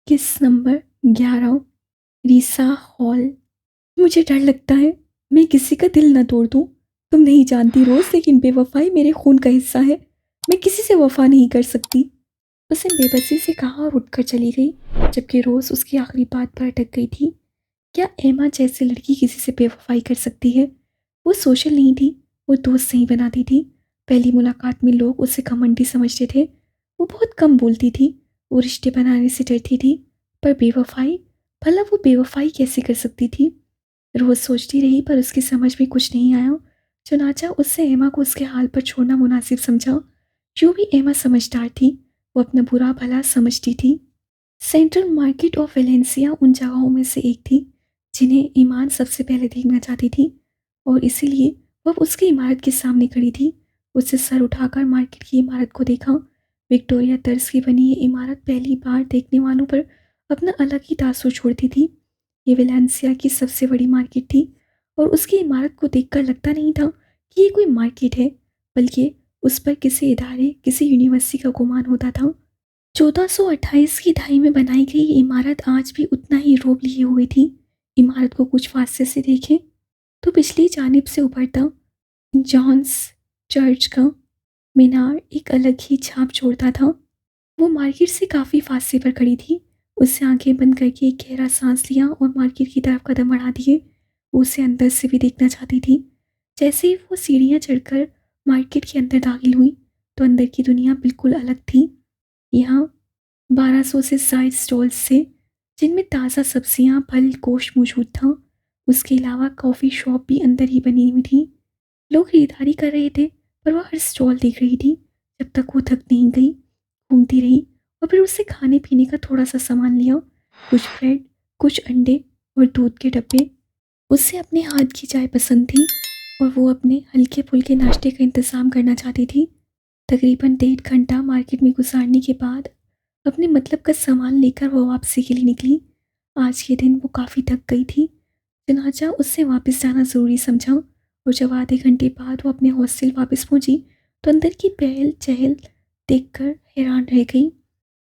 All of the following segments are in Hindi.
किस नंबर 11 रीसा हॉल। मुझे डर लगता है मैं किसी का दिल ना तोड़ दूं। तुम नहीं जानती रोज, लेकिन बेवफाई मेरे खून का हिस्सा है। मैं किसी से वफा नहीं कर सकती। उसने बेबसी से कहा और उठकर चली गई, जबकि रोज उसकी आखिरी बात पर अटक गई थी। क्या एमा जैसी लड़की किसी से बेवफाई कर सकती है? वो सोशल नहीं थी, वो दोस्त नहीं बनाती थी। पहली मुलाकात में लोग उसे घमंडी समझते थे। वो बहुत कम बोलती थी, वो रिश्ते बनाने से डरती थी। पर बेवफाई, भला वो बेवफाई कैसे कर सकती थी? रोज सोचती रही, पर उसकी समझ में कुछ नहीं आया। चुनाचा उससे एमा को उसके हाल पर छोड़ना मुनासिब समझा। जो भी एमा समझदार थी, वो अपना बुरा भला समझती थी। सेंट्रल मार्केट ऑफ वेलेंसिया उन जगहों में से एक थी जिन्हें ईमान सबसे पहले देखना चाहती थी, और इसीलिए वह उसकी इमारत के सामने खड़ी थी। उससे सर उठाकर मार्केट की इमारत को देखा। विक्टोरिया तर्ज की बनी ये इमारत पहली बार देखने वालों पर अपना अलग ही तासुर छोड़ती थी। ये वेलेंसिया की सबसे बड़ी मार्केट थी, और उसकी इमारत को देखकर लगता नहीं था कि ये कोई मार्केट है, बल्कि उस पर किसी इदारे, किसी यूनिवर्सिटी का गुमान होता था। 1428 की दहाई में बनाई गई ये इमारत आज भी उतना ही रौब लिए हुई थी। इमारत को कुछ फासले से देखें तो पिछली जानिब से उभरता जॉन्स चर्च का मीनार एक अलग ही छाप छोड़ता था। वो मार्केट से काफ़ी फासले पर खड़ी थी। उससे आंखें बंद करके एक गहरा सांस लिया और मार्केट की तरफ कदम बढ़ा दिए। वो उसे अंदर से भी देखना चाहती थी। जैसे ही वो सीढ़ियाँ चढ़कर मार्केट के अंदर दाखिल हुई, तो अंदर की दुनिया बिल्कुल अलग थी। यहाँ 1200 से ज़ायद स्टॉल्स थे, जिनमें ताज़ा सब्जियां, फल, गोश्त मौजूद था। उसके अलावा कॉफ़ी शॉप भी अंदर ही बनी हुई थी। लोग खरीदारी कर रहे थे, पर वह हर स्टॉल देख रही थी, जब तक वो थक नहीं गई। घूमती रही और फिर उससे खाने पीने का थोड़ा सा सामान लिया। कुछ ब्रेड, कुछ अंडे और दूध के डब्बे। उससे अपने हाथ की चाय पसंद थी, और वो अपने हल्के फुल्के नाश्ते का इंतज़ाम करना चाहती थी। तकरीबन 1.5 घंटा मार्केट में गुजारने के बाद अपने मतलब का सामान लेकर वो वापसी के लिए निकली। आज के दिन वो काफ़ी थक गई थी, चुनाचा उससे वापस जाना ज़रूरी समझा। और जब आधे घंटे बाद वो अपने हॉस्टल वापस पहुंची, तो अंदर की पहल चहल देखकर हैरान रह गई।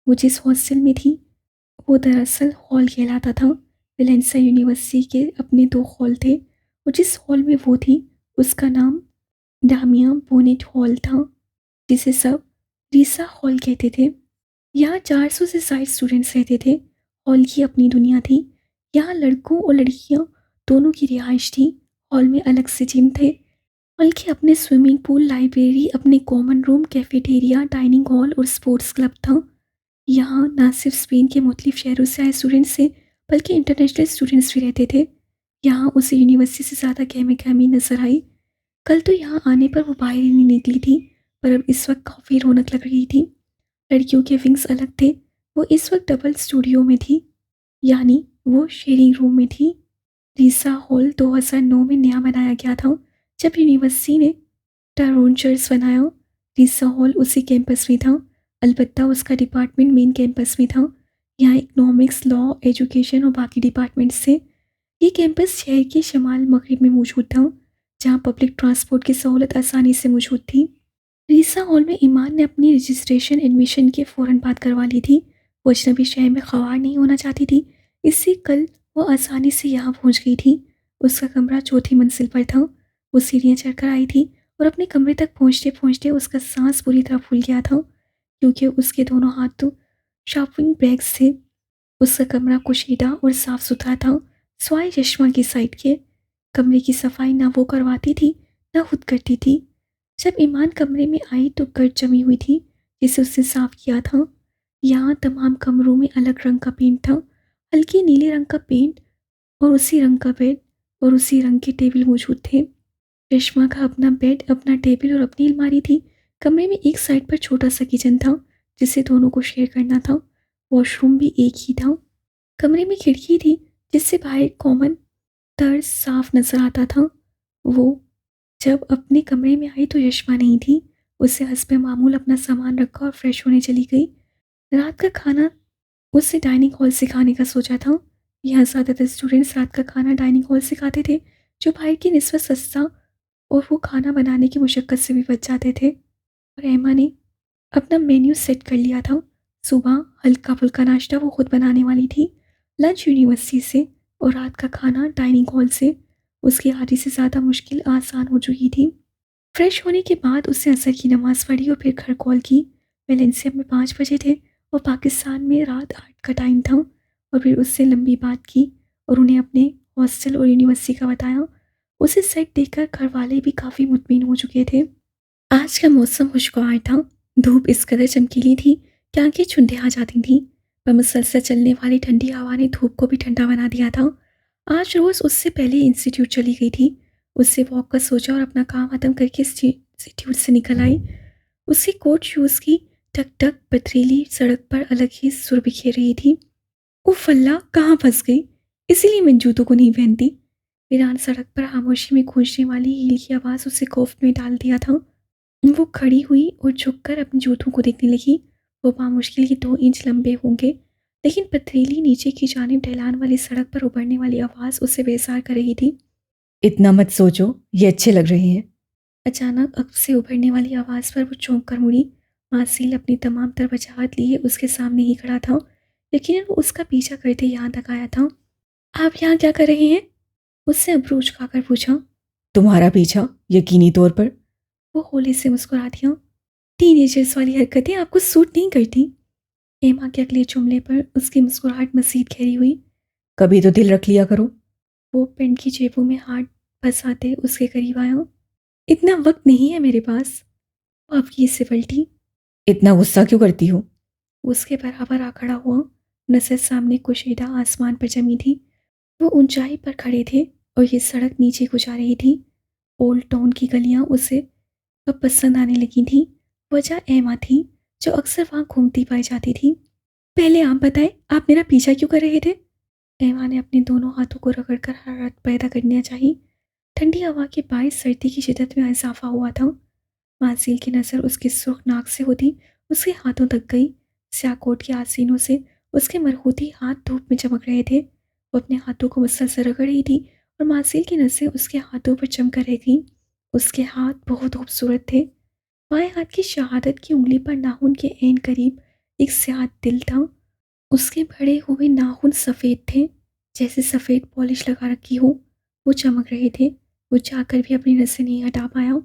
वो जिस हॉस्टल में थी, वो दरअसल हॉल कहलाता था। वेलेंसिया यूनिवर्सिटी के अपने 2 हॉल थे, और जिस हॉल में वो थी, उसका नाम डामिया बोनेट हॉल था, जिसे सब रीसा हॉल कहते थे। यहाँ 400 से ज़ायद स्टूडेंट्स रहते थे। हॉल की अपनी दुनिया थी। यहाँ लड़कों और लड़कियाँ दोनों की रिहाइश थी। हॉल में अलग से जिम थे। हॉल के अपने स्विमिंग पूल, लाइब्रेरी, अपने common room, cafeteria, dining hall और स्पोर्ट्स क्लब था। यहाँ ना सिर्फ स्पेन के मुख्तलिफ शहरों से आए स्टूडेंट्स थे, बल्कि इंटरनेशनल स्टूडेंट्स भी रहते थे। यहाँ उसे यूनिवर्सिटी से ज़्यादा गहमी गहमी नजर आई। कल तो यहाँ आने पर वो बाहर ही नहीं निकली थी, पर अब इस वक्त काफ़ी रौनक लग रही थी। लड़कियों के विंग्स अलग थे। वो इस वक्त डबल स्टूडियो में थी, यानी वो शेयरिंग रूम में थी। रीसा हॉल 2009 में नया बनाया गया था, जब यूनिवर्सिटी ने टरोंचर्स बनाया। रीसा हॉल उसी कैंपस में था, अलबत्ता उसका डिपार्टमेंट मेन कैंपस में था। यहाँ इकोनॉमिक्स, लॉ, एजुकेशन और बाकी डिपार्टमेंट्स थे। ये कैंपस शहर के शमाल मगरिब में मौजूद था, जहाँ पब्लिक ट्रांसपोर्ट की सहूलत आसानी से मौजूद थी। रीसा हॉल में ईमान ने अपनी रजिस्ट्रेशन एडमिशन के फ़ौरन बाद करवा ली थी। वो अजनबी शहर में ख़वार नहीं होना चाहती थी, इससे कल वो आसानी से यहाँ पहुँच गई थी। उसका कमरा चौथी मंजिल पर था। वो सीढ़ियाँ चढ़कर आई थी, और अपने कमरे तक पहुँचते पहुँचते उसका सांस पूरी तरह फूल गया था, क्योंकि उसके दोनों हाथ तो शॉपिंग बैग्स थे। उसका कमरा कुशीदा और साफ सुथरा था, स्वाय चश्मा की साइड के। कमरे की सफाई ना वो करवाती थी, ना खुद करती थी। जब ईमान कमरे में आई तो गर्द जमी हुई थी, जिसे उसने साफ किया था। यहाँ तमाम कमरों में अलग रंग का पेंट था, हल्के नीले रंग का पेंट, और उसी रंग का बेड और उसी रंग के टेबल मौजूद थे। रेशमा का अपना बेड, अपना टेबल और अपनी अलमारी थी। कमरे में एक साइड पर छोटा सा किचन था, जिसे दोनों को शेयर करना था। वॉशरूम भी एक ही था। कमरे में खिड़की थी, जिससे बाहर कॉमन तर्ज साफ नजर आता था। वो जब अपने कमरे में आई तो यशमा नहीं थी। उससे हस्बे मामूल अपना सामान रखा और फ्रेश होने चली गई। रात का खाना उससे डाइनिंग हॉल से खाने का सोचा था। यहाँ ज़्यादातर स्टूडेंट्स रात का खाना डाइनिंग हॉल से खाते थे, जो बाहर की निस्बत सस्ता, और वो खाना बनाने की मुशक्क़त से भी बच जाते थे। और एमा ने अपना मेन्यू सेट कर लिया था। सुबह हल्का फुल्का नाश्ता वो खुद बनाने वाली थी, लंच यूनिवर्सिटी से और रात का खाना डाइनिंग हॉल से। उसकी आधी से ज़्यादा मुश्किल आसान हो चुकी थी। फ्रेश होने के बाद उसने असर की नमाज़ पढ़ी और फिर घर कॉल की। वेलेंसिया में 5 बजे थे और पाकिस्तान में रात 8 का टाइम था। और फिर उससे लंबी बात की और उन्हें अपने हॉस्टल और यूनिवर्सिटी का बताया। उसे सेट देखकर घर वाले भी काफ़ी मुतमिन हो चुके थे। आज का मौसम खुशगवार था। धूप इस कदर चमकीली थी कि आंखें चुनते आ जाती थीं, पर मुसलसल चलने वाली ठंडी हवा ने धूप को भी ठंडा बना दिया था। आज रोज़ उससे पहले इंस्टीट्यूट चली गई थी। उससे वॉक का सोचा और अपना काम खत्म करके इंस्टीट्यूट से निकल आई। उसकी कोट शूज़ की टक टक पथरीली सड़क पर अलग ही सुर बिखेर रही थी। उफ अल्लाह, कहाँ फंस गई। इसीलिए मैं जूतों को नहीं पहनती। वीरान सड़क पर खामोशी में गूंजने वाली हील की आवाज़ उसे खौफ में डाल दिया था। वो खड़ी हुई और झुककर अपने जूतों को देखने लगी। वो बामुश्किल ही 2 इंच लंबे होंगे, लेकिन पथरीली नीचे की जानिब ढलान वाली सड़क पर उभरने वाली आवाज़ उसे बेसार कर रही थी। इतना मत सोचो, ये अच्छे लग रहे हैं। अचानक अक से उभरने वाली आवाज़ पर वो चौंक कर मुड़ी। मासिल अपनी तमाम तर वजाहत लिए उसके सामने ही खड़ा था। यकीनन वो उसका पीछा करते यहाँ तक आया था। आप यहाँ क्या कर रहे हैं? उससे अब्रू उचकाकर पूछा। तुम्हारा पीछा, यकीनी तौर पर। वो होली से मुस्कुरा दिया। टीनेजर्स वाली हरकतें आपको सूट नहीं करती। एमा के अगले जुमले पर उसकी मुस्कुराहट मज़ीद गहरी हुई। कभी तो दिल रख लिया करो। वो पेंट की जेबों में हाथ फंसाते उसके करीब आया। इतना वक्त नहीं है मेरे पास। वो आपकी इससे पलटी। इतना गुस्सा क्यों करती हो? उसके बराबर आ खड़ा हुआ। नजर सामने कुशीदा आसमान पर जमी थी। वो ऊंचाई पर खड़े थे और ये सड़क नीचे को जा रही थी। ओल्ड टाउन की गलियां उसे अब पसंद आने लगी थी। वजह एमा थी, जो अक्सर वहाँ घूमती पाई जाती थी। पहले आप बताएं, आप मेरा पीछा क्यों कर रहे थे? एमा ने अपने दोनों हाथों को रगड़कर हरारत पैदा करना चाहिए। ठंडी हवा के बायस सर्दी की शिद्दत में इजाफा हुआ था। मासिल की नज़र उसकी सुर्ख नाक से होती उसके हाथों तक गई। स्याकोट के आसीनों से उसके मरहूती हाथ धूप में चमक रहे थे। वो अपने हाथों को मुसलसल रगड़ रही थी और मासिल की नज़रें उसके हाथों पर चमक रही थीं। उसके हाथ बहुत खूबसूरत थे। बाएं हाथ की शहादत की उंगली पर नाखून के ऐन करीब एक स्याह दिल था। उसके बड़े हुए नाखून सफ़ेद थे, जैसे सफ़ेद पॉलिश लगा रखी हो। वो चमक रहे थे। वो चाहकर भी अपनी नज़र नहीं हटा पाया।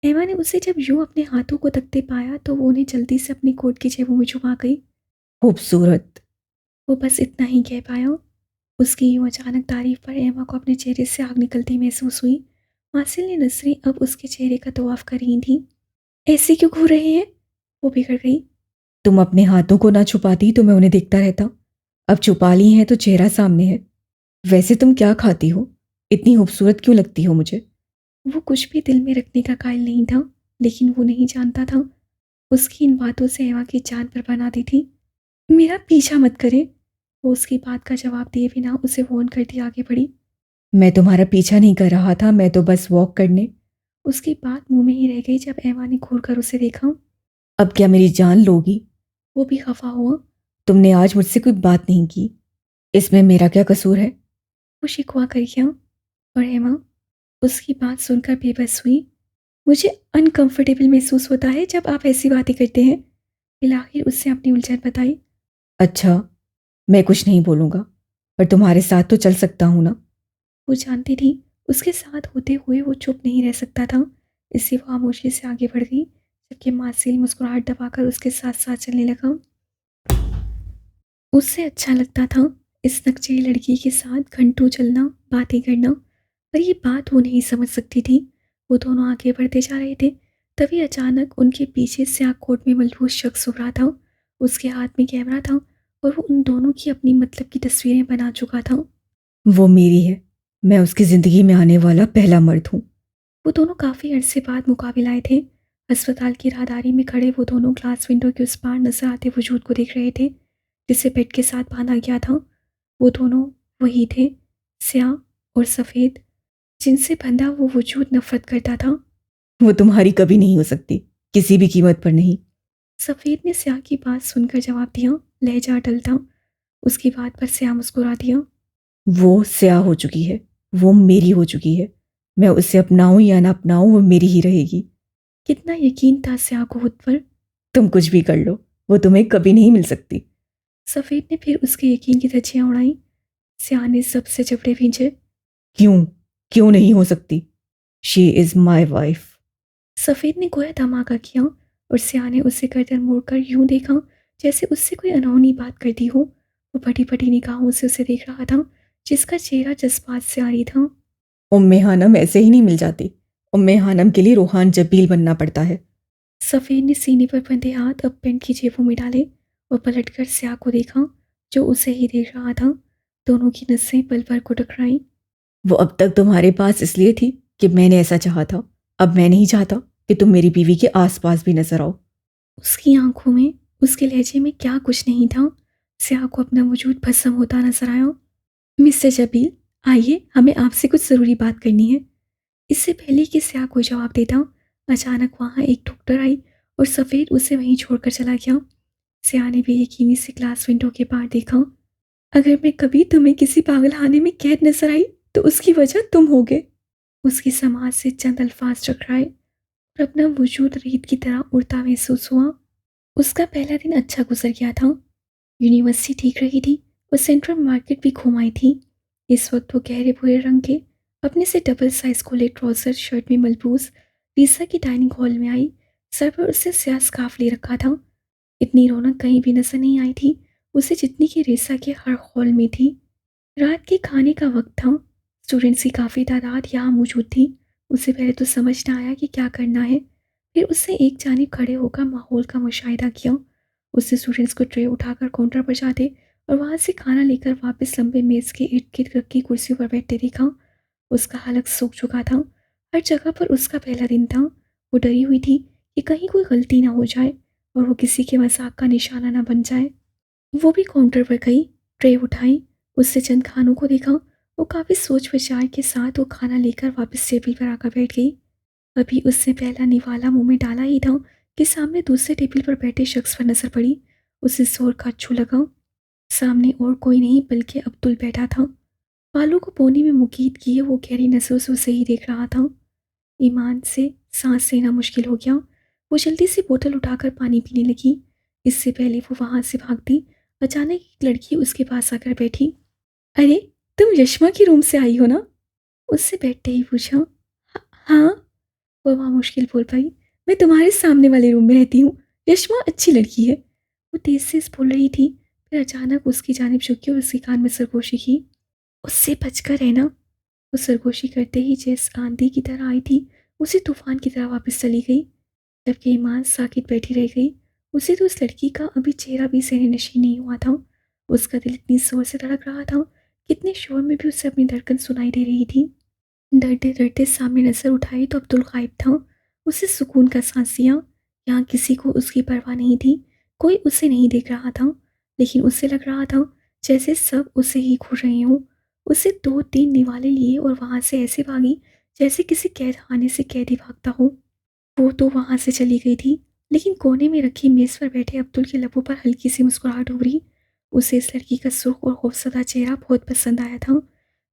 एमा ने उसे जब यूं अपने हाथों को तकते पाया तो वो उन्हें जल्दी से अपनी कोट की जेबों में छुपा गई। खूबसूरत। वो बस इतना ही कह पाया। उसकी यूं अचानक तारीफ पर एमा को अपने चेहरे से आग निकलती महसूस हुई। मासिल ने नजरें अब उसके चेहरे का तवाफ कर रही थी। ऐसे क्यों घूर रहे हैं? वो बिगड़ गई। तुम अपने हाथों को ना छुपाती तो मैं उन्हें देखता रहता। अब छुपा ली हैं तो चेहरा सामने है। वैसे तुम क्या खाती हो? इतनी खूबसूरत क्यों लगती हो मुझे? वो कुछ भी दिल में रखने का कायल नहीं था, लेकिन वो नहीं जानता था उसकी इन बातों से एमा की जान पर बना दी थी। मेरा पीछा मत करे। वो उसकी बात का जवाब दिए बिना उसे फोन करती आगे बढ़ी। मैं तुम्हारा पीछा नहीं कर रहा था, मैं तो बस वॉक करने। उसकी बात मुंह में ही रह गई जब एमा ने घूर कर उसे देखा। अब क्या मेरी जान लोगी? वो भी खफा हुआ। तुमने आज मुझसे कोई बात नहीं की, इसमें मेरा क्या कसूर है? वो शिकवा कर गया और एमा उसकी बात सुनकर बेबस हुई। मुझे अनकंफर्टेबल महसूस होता है जब आप ऐसी बातें करते हैं। फिलहाल उससे अपनी उलझन बताई। अच्छा, मैं कुछ नहीं बोलूँगा, पर तुम्हारे साथ तो चल सकता हूँ ना? वो जानती थी उसके साथ होते हुए वो चुप नहीं रह सकता था, इसलिए वो खामोशी से आगे बढ़ गई, जबकि मासिल मुस्कुराहट दबाकर उसके साथ साथ चलने लगा। उससे अच्छा लगता था इस नकचई लड़की के साथ घंटों चलना, बातें करना, पर ये बात वो नहीं समझ सकती थी। वो दोनों आगे बढ़ते जा रहे थे, तभी अचानक उनके पीछे स्याह कोट में मलबूस शख्स उभरा था। उसके हाथ में कैमरा था और वो उन दोनों की अपनी मतलब की तस्वीरें बना चुका था। वो मेरी है। मैं उसकी ज़िंदगी में आने वाला पहला मर्द हूँ। वो दोनों काफ़ी अरसे बाद मुकाबिल आए थे। अस्पताल की राहदारी में खड़े वो दोनों ग्लास विंडो के उस पार नजर आते वजूद को देख रहे थे, जिसे बेड के साथ बांधा गया था। वो दोनों वही थे, स्याह और सफ़ेद, जिनसे बंधा वो वजूद नफरत करता था। वो तुम्हारी कभी नहीं हो सकती, किसी भी कीमत पर नहीं। सफ़ेद ने स्याह की बात सुनकर जवाब दिया, लहजा अटल था। उसकी बात पर स्याह मुस्कुरा दिया। वो स्याह हो चुकी है, वो मेरी हो चुकी है। मैं उसे अपनाऊं या ना अपनाऊं, वो मेरी ही रहेगी। कितना यकीन था स्याह को खुद पर। तुम कुछ भी कर लो, वो तुम्हें कभी नहीं मिल सकती। सफ़ेद ने फिर उसके यकीन की धज्जियां उड़ाई। सियाह ने सबसे जबड़े भींचे। क्यों? क्यों नहीं हो सकती? She is my wife. सफ़ेद ने गोया धमाका किया और सियाह ने उसे गर्दन मोड़कर यूं देखा जैसे उससे कोई अनहोनी बात करती हो। वो बड़ी बड़ी निगाहों से उसे देख रहा था, जिसका चेहरा जज्बात से आरी था। उम्मे हानम ऐसे ही नहीं मिल जाती। उम्मे हानम के लिए रूहान जबील बनना पड़ता है। सफ़ेद ने सीने पर बंधे हाथ अब पेंट की जेबों में डाले और पलटकर सियाह को देखा, जो उसे ही देख रहा था। दोनों की नसें पल भर को टकराईं। वो अब तक तुम्हारे पास इसलिए थी कि मैंने ऐसा चाहा था। अब मैं नहीं चाहता कि तुम मेरी बीवी के आसपास भी नजर आओ। उसकी आंखों में, उसके लहजे में क्या कुछ नहीं था। सियाह को अपना वजूद भस्म होता नजर आया। मिस्टर जबील, आइए, हमें आपसे कुछ ज़रूरी बात करनी है। इससे पहले कि सियाह कोई जवाब देता, अचानक वहाँ एक डॉक्टर आई और सफ़ेद उसे वहीं छोड़कर चला गया। सियाह ने बेयकीनी से ग्लास विंडो के पार देखा। अगर मैं कभी तुम्हें किसी पागलखाने में कैद नजर आई तो उसकी वजह तुम होगे। उसकी समाज से चंद अल्फाज टकराए और अपना वजूद रेत की तरह उड़ता महसूस हुआ। उसका पहला दिन अच्छा गुजर गया था। यूनिवर्सिटी ठीक रही थी और सेंट्रल मार्केट भी घूम आई थी। इस वक्त वो गहरे भूरे रंग के अपने से डबल साइज खोले ट्राउजर शर्ट में मलबूस रीसा की डाइनिंग हॉल में आई। सर पर उससे स्याह स्कार्फ ले रखा था। इतनी रौनक कहीं भी नजर नहीं आई थी उसे, जितनी कि रीसा के हर हॉल में थी। रात के खाने का वक्त था। स्टूडेंट्स की काफ़ी तादाद यहाँ मौजूद थी। उसे पहले तो समझ ना आया कि क्या करना है। फिर उसने एक जानिब खड़े होकर माहौल का मुशाहिदा किया। उसने स्टूडेंट्स को ट्रे उठाकर काउंटर पर जाते और वहाँ से खाना लेकर वापस लंबे मेज़ के इर्द गिर्द रखी कुर्सी पर बैठते देखा। उसका हलक सूख चुका था। हर जगह पर उसका पहला दिन था। वो डरी हुई थी कि कहीं कोई गलती ना हो जाए और वो किसी के मजाक का निशाना ना बन जाए। वो भी काउंटर पर गई, ट्रे उठाई, उससे चंद खानों को देखा। वो काफ़ी सोच विचार के साथ वो खाना लेकर वापस टेबल पर आकर बैठ गई। अभी उसने पहला निवाला मुंह में डाला ही था कि सामने दूसरे टेबल पर बैठे शख्स पर नजर पड़ी। उसे जोर का अच्छू लगा। सामने और कोई नहीं बल्कि अब्दुल बैठा था। बालों को पोनी में मुकीद किए वो गहरी नजरों से उसे ही देख रहा था। ईमान से सांस लेना मुश्किल हो गया। वो जल्दी से बोतल उठाकर पानी पीने लगी। इससे पहले वो वहां से भागती, अचानक एक लड़की उसके पास आकर बैठी। अरे, तुम यशमा के रूम से आई हो ना? उससे बैठते ही पूछा। हाँ, वो वहाँ मुश्किल बोल पाई। मैं तुम्हारे सामने वाले रूम में रहती हूँ। यशमा अच्छी लड़की है। वो तेज से बोल रही थी, फिर अचानक उसकी जानिब झुकी और उसके कान में सरगोशी की। उससे बचकर रहना। वो सरगोशी करते ही जिस आंधी की तरह आई थी उसी तूफान की तरह वापस चली गई। जबकि ईमान साकित बैठी रह गई। उसे तो उस लड़की का अभी चेहरा भी सहने नशीन नहीं हुआ था। उसका दिल इतनी जोर से धड़क रहा था कि इतने शोर में भी उसे अपनी धड़कन सुनाई दे रही थी। डरते डरते सामने नजर उठाई तो अब्दुल गायब था। उसे सुकून का सांस लिया। यहाँ किसी को उसकी परवाह नहीं थी। कोई उसे नहीं देख रहा था, लेकिन उसे लग रहा था जैसे सब उसे ही घूर रहे हों। उसे 2-3 निवाले लिए और वहां से ऐसे भागी जैसे किसी कैद खाने से कैदी भागता हो। वो तो वहां से चली गई थी, लेकिन कोने में रखी मेज पर बैठे अब्दुल के लबों पर हल्की सी मुस्कुराहट उभरी। उसे इस लड़की का सुर्ख और खौफजदा चेहरा बहुत पसंद आया था।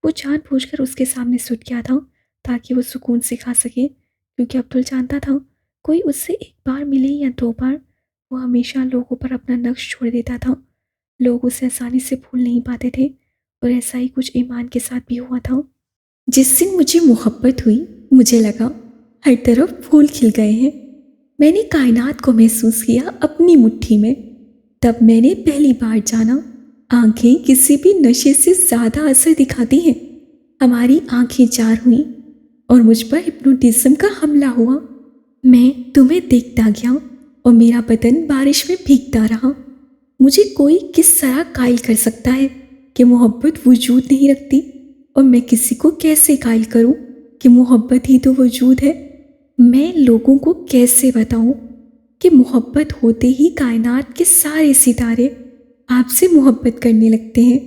वो जानबूझकर उसके सामने सुट गया था ताकि वो सुकून से खा सके, क्योंकि अब्दुल जानता था कोई उससे एक बार मिले या 2 बार, वो हमेशा लोगों पर अपना नक्श छोड़ देता था। लोग उसे आसानी से भूल नहीं पाते थे और ऐसा ही कुछ ईमान के साथ भी हुआ था। जिस दिन मुझे मोहब्बत हुई, मुझे लगा हर तरफ फूल खिल गए हैं। मैंने कायनात को महसूस किया अपनी मुट्ठी में। तब मैंने पहली बार जाना आंखें किसी भी नशे से ज़्यादा असर दिखाती हैं। हमारी आंखें चार हुईं और मुझ पर हिप्नोटिज्म का हमला हुआ। मैं तुम्हें देखता गया और मेरा बदन बारिश में भीगता रहा। मुझे कोई किस तरह कायल कर सकता है कि मोहब्बत वजूद नहीं रखती, और मैं किसी को कैसे कायल करूं कि मोहब्बत ही तो वजूद है। मैं लोगों को कैसे बताऊं कि मोहब्बत होते ही कायनात के सारे सितारे आपसे मोहब्बत करने लगते हैं,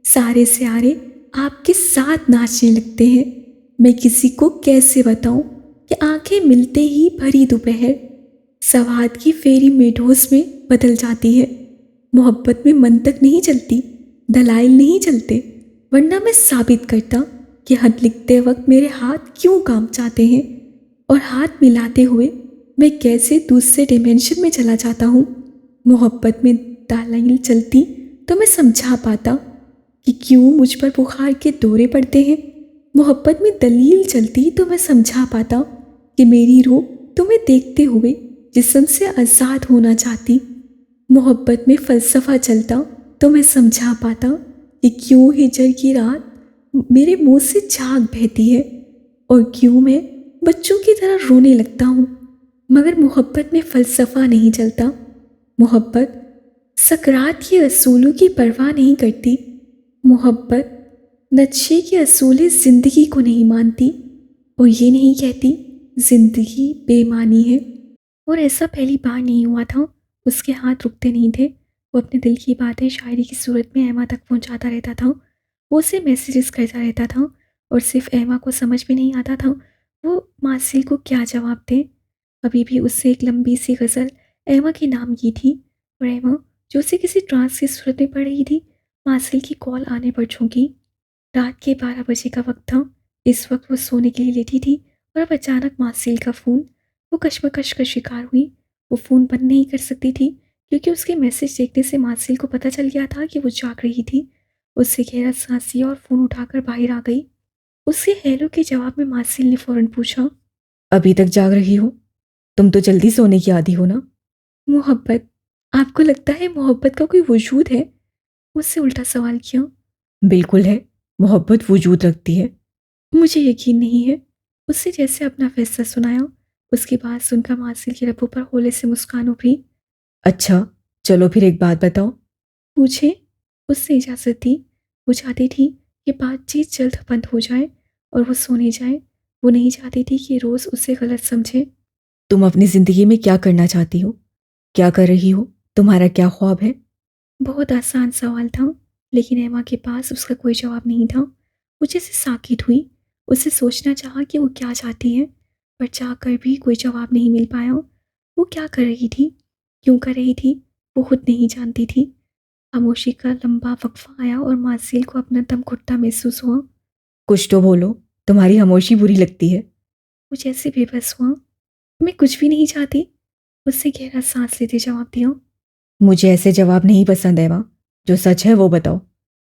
सारे सितारे आपके साथ नाचने लगते हैं। मैं किसी को कैसे बताऊं कि आंखें मिलते ही भरी दोपहर सवाद की फेरी मेडोस में बदल जाती है। मोहब्बत में मंतक नहीं चलती, दलाइल नहीं चलते, वरना मैं साबित करता कि खत लिखते वक्त मेरे हाथ क्यों काम चाहते हैं और हाथ मिलाते हुए मैं कैसे दूसरे डिमेंशन में चला जाता हूँ। मोहब्बत में दलाइल चलती तो मैं समझा पाता कि क्यों मुझ पर बुखार के दौरे पड़ते हैं। मोहब्बत में दलील चलती तो मैं समझा पाता कि मेरी रूह तुम्हें देखते हुए जिस्म से आज़ाद होना चाहती। मोहब्बत में फ़लसफ़ा चलता तो मैं समझा पाता कि क्यों हिजर की रात मेरे मुंह से झाग बहती है और क्यों मैं बच्चों की तरह रोने लगता हूँ। मगर मोहब्बत में फ़लसफ़ा नहीं चलता। मोहब्बत सकरात के असूलों की परवाह नहीं करती। मोहब्बत नक्शे के असूल ज़िंदगी को नहीं मानती और ये नहीं कहती ज़िंदगी बेमानी है। और ऐसा पहली बार नहीं हुआ था। उसके हाथ रुकते नहीं थे। वो अपने दिल की बातें शायरी की सूरत में एमा तक पहुंचाता रहता था। वो उसे मैसेजेस करता रहता था और सिर्फ एमा को समझ में नहीं आता था वो मासिल को क्या जवाब दे। अभी भी उससे एक लंबी सी गज़ल एमा के नाम की थी और एमा जो उसे किसी ट्रांस की सूरत में पड़ रही थी मासिल की कॉल आने पर झोंकी। रात के 12 बजे का वक्त था। इस वक्त वो सोने के लिए लेटी थी और अब अचानक मासिल का फ़ोन। वो कश्मकश का शिकार हुई। वो फ़ोन बंद नहीं कर सकती थी क्योंकि उसके मैसेज देखने से मासिल को पता चल गया था कि वो जाग रही थी। उससे गहरा सांस लिया और फ़ोन उठाकर बाहर आ गई। उसके हेलो के जवाब में मासिल ने फ़ौरन पूछा, अभी तक जाग रही हो? तुम तो जल्दी सोने की आदी हो ना? मोहब्बत, आपको लगता है मोहब्बत का कोई वजूद है? उससे उल्टा सवाल किया। बिल्कुल है। मोहब्बत वजूद रखती है। मुझे यकीन नहीं है। उससे जैसे अपना फैसला सुनाया। उसकी बात सुनकर मासिल के लबों पर होले से मुस्कान उभरी। अच्छा, चलो फिर एक बात बताओ। पूछे। उससे इजाज़त दी। वो चाहती थी कि बातचीत जल्द बंद हो जाए और वो सोने जाए। वो नहीं चाहती थी कि रोज़ उसे गलत समझे। तुम अपनी ज़िंदगी में क्या करना चाहती हो? क्या कर रही हो? तुम्हारा क्या ख्वाब है? बहुत आसान सवाल था लेकिन एमा के पास उसका कोई जवाब नहीं था। वो जैसे साकित हुई। उसे सोचना चाहा कि वो क्या चाहती है पर चाहकर भी कोई जवाब नहीं मिल पाया। वो क्या कर रही थी, क्यों कर रही थी, वो खुद नहीं जानती थी। खामोशी का लंबा वक्फा आया और मासिल को अपना दम घुटता महसूस हुआ। कुछ तो बोलो। तुम्हारी खामोशी बुरी लगती है। वो जैसे बेबस हुआ। मैं कुछ भी नहीं चाहती। उससे गहरा सांस लेते जवाब दिया। मुझे ऐसे जवाब नहीं पसंद है माँ। जो सच है वो बताओ।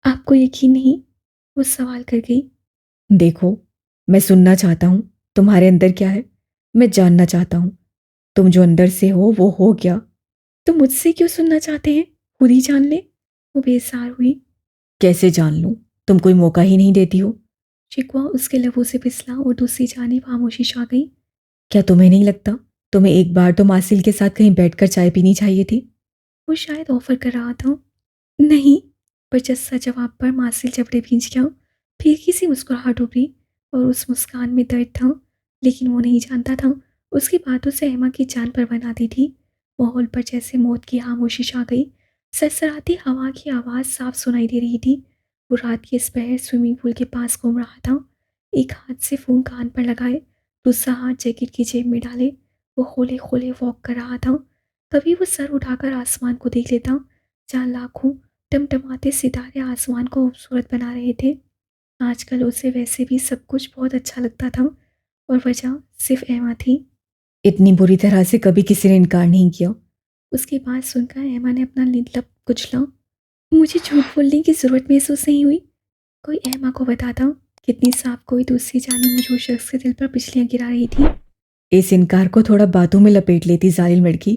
आपको यकीन नहीं? वो सवाल कर गई। देखो, मैं सुनना चाहता हूँ। तुम्हारे अंदर क्या है? मैं जानना चाहता हूँ। तुम जो अंदर से हो वो हो क्या? तो मुझसे क्यों सुनना चाहते हैं? खुद ही जान ले। वो बेसार हुई। कैसे जान लूँ? तुम कोई मौका ही नहीं देती हो। शिकवा उसके लबों से फिसला और दूसरी जानिब खामोशी छा गई। क्या तुम्हें नहीं लगता तुम्हें एक बार तो मासिल के साथ कहीं बैठकर चाय पीनी चाहिए थी? वो शायद ऑफर कर रहा था। नहीं। पर जस्सा जवाब पर मासिल जबड़े भींच गया। फिर किसी मुस्कुराहट उभरी और उस मुस्कान में दर्द था लेकिन वो नहीं जानता था उसकी बातों से एमा की जान पर बनाती थी। माहौल पर जैसे मौत की खामोशी छा गई। सरसराती हवा की आवाज़ साफ सुनाई दे रही थी। वो रात के इस पहर स्विमिंग पूल के पास घूम रहा था। एक हाथ से फ़ोन कान पर लगाए दूसरा हाथ जैकेट की जेब में डाले वो खोले खोले वॉक कर रहा था। तभी वो सर उठाकर आसमान को देख लेता जहाँ लाखों टमटमाते सितारे आसमान को खूबसूरत बना रहे थे। आजकल उसे वैसे भी सब कुछ बहुत अच्छा लगता था और वजह सिर्फ एमा थी। इतनी बुरी तरह से कभी किसी ने इनकार नहीं किया। उसकी बात सुनकर एमा ने अपना लब कुचला। मुझे झूठ बोलने की ज़रूरत महसूस नहीं हुई। कोई एमा को बताता कितनी साफ कोई दूसरी जाने मौजूद शख्स के दिल पर बिजलियाँ गिरा रही थी। इस इनकार को थोड़ा बातों में लपेट लेती जालिम लड़की।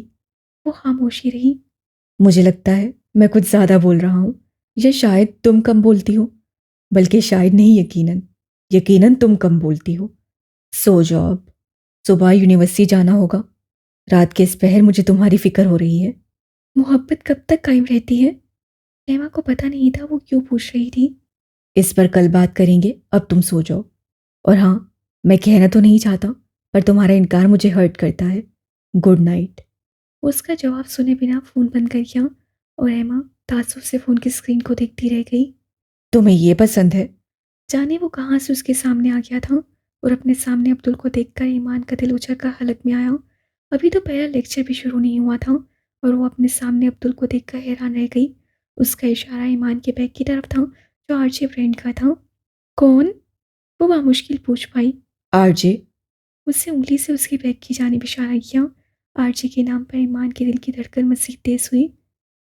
वो खामोशी रही। मुझे लगता है मैं कुछ ज़्यादा बोल रहा हूँ। या शायद तुम कम बोलती हो। बल्कि शायद नहीं, यकीनन। यकीनन तुम कम बोलती हो। सो जाओ अब। सुबह यूनिवर्सिटी जाना होगा। रात के इस पहर मुझे तुम्हारी फिक्र हो रही है। मोहब्बत कब तक कायम रहती है? एमा को पता नहीं था वो क्यों पूछ रही थी। इस पर कल बात करेंगे, अब तुम सो जाओ। और हाँ, मैं कहना तो नहीं चाहता पर तुम्हारा इनकार मुझे हर्ट करता है। Good night. उसका जवाब सुने बिना फ़ोन बंद कर दिया और एमा ताज्जुब से फ़ोन की स्क्रीन को देखती रह गई। तुम्हें ये पसंद है? जाने वो कहाँ से उसके सामने आ गया था और अपने सामने अब्दुल को देखकर ईमान का दिल उछल कर हलक में आया। अभी तो पहला लेक्चर भी शुरू नहीं हुआ था और वो अपने सामने अब्दुल को देखकर हैरान रह गई। उसका इशारा ईमान के बैग की तरफ था जो आरजे ब्रांड का था। कौन? वो बामुश्किल पूछ पाई। आरजे। उससे उंगली से उसके बैग की जानिब इशारा किया। आरजी के नाम पर ईमान के दिल की धड़कन मज़ीद तेज हुई।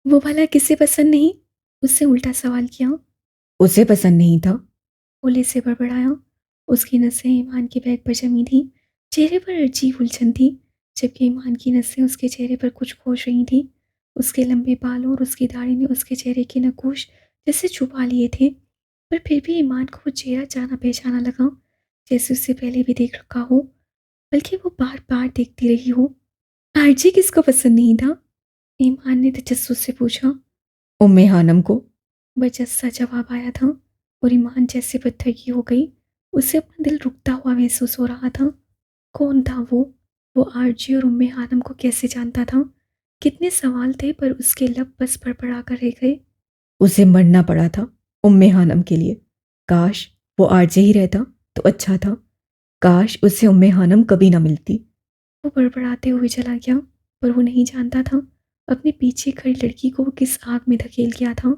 वो भला किसे पसंद नहीं? उससे उल्टा सवाल किया। उसे पसंद नहीं था। ओले से बड़बड़ाया। उसकी नसें ईमान के बैग पर जमी थीं। चेहरे पर अजीब उलझन थी, जबकि ईमान की नसें उसके चेहरे पर कुछ खोज रही थीं। उसके लंबे बालों और उसकी दाढ़ी ने उसके चेहरे के नकूश जैसे छुपा लिए थे, पर फिर भी ईमान को वो चेहरा जाना पहचाना लगा, जैसे उससे पहले भी देख रखा हो, बल्कि वो बार बार देखती रही हो। आरजी किसको पसंद नहीं था? ईमान ने तजस्सुस से पूछा। उम्मे हानम को। बजस सा जवाब आया था और ईमान जैसे पत्थर की हो गई। उसे अपना दिल रुकता हुआ महसूस हो रहा था। कौन था वो? वो आरजी और उम्मे हानम को कैसे जानता था? कितने सवाल थे, पर उसके लब बस बड़बड़ा कर रह गए। उसे मरना पड़ा था उम्मे हानम के लिए। काश वो आरजे ही रहता तो अच्छा था। काश उससे उम्मे हानम कभी ना मिलती। वो बड़बड़ाते हुए चला गया, पर वो नहीं जानता था अपने पीछे खड़ी लड़की को वो किस आग में धकेल गया था।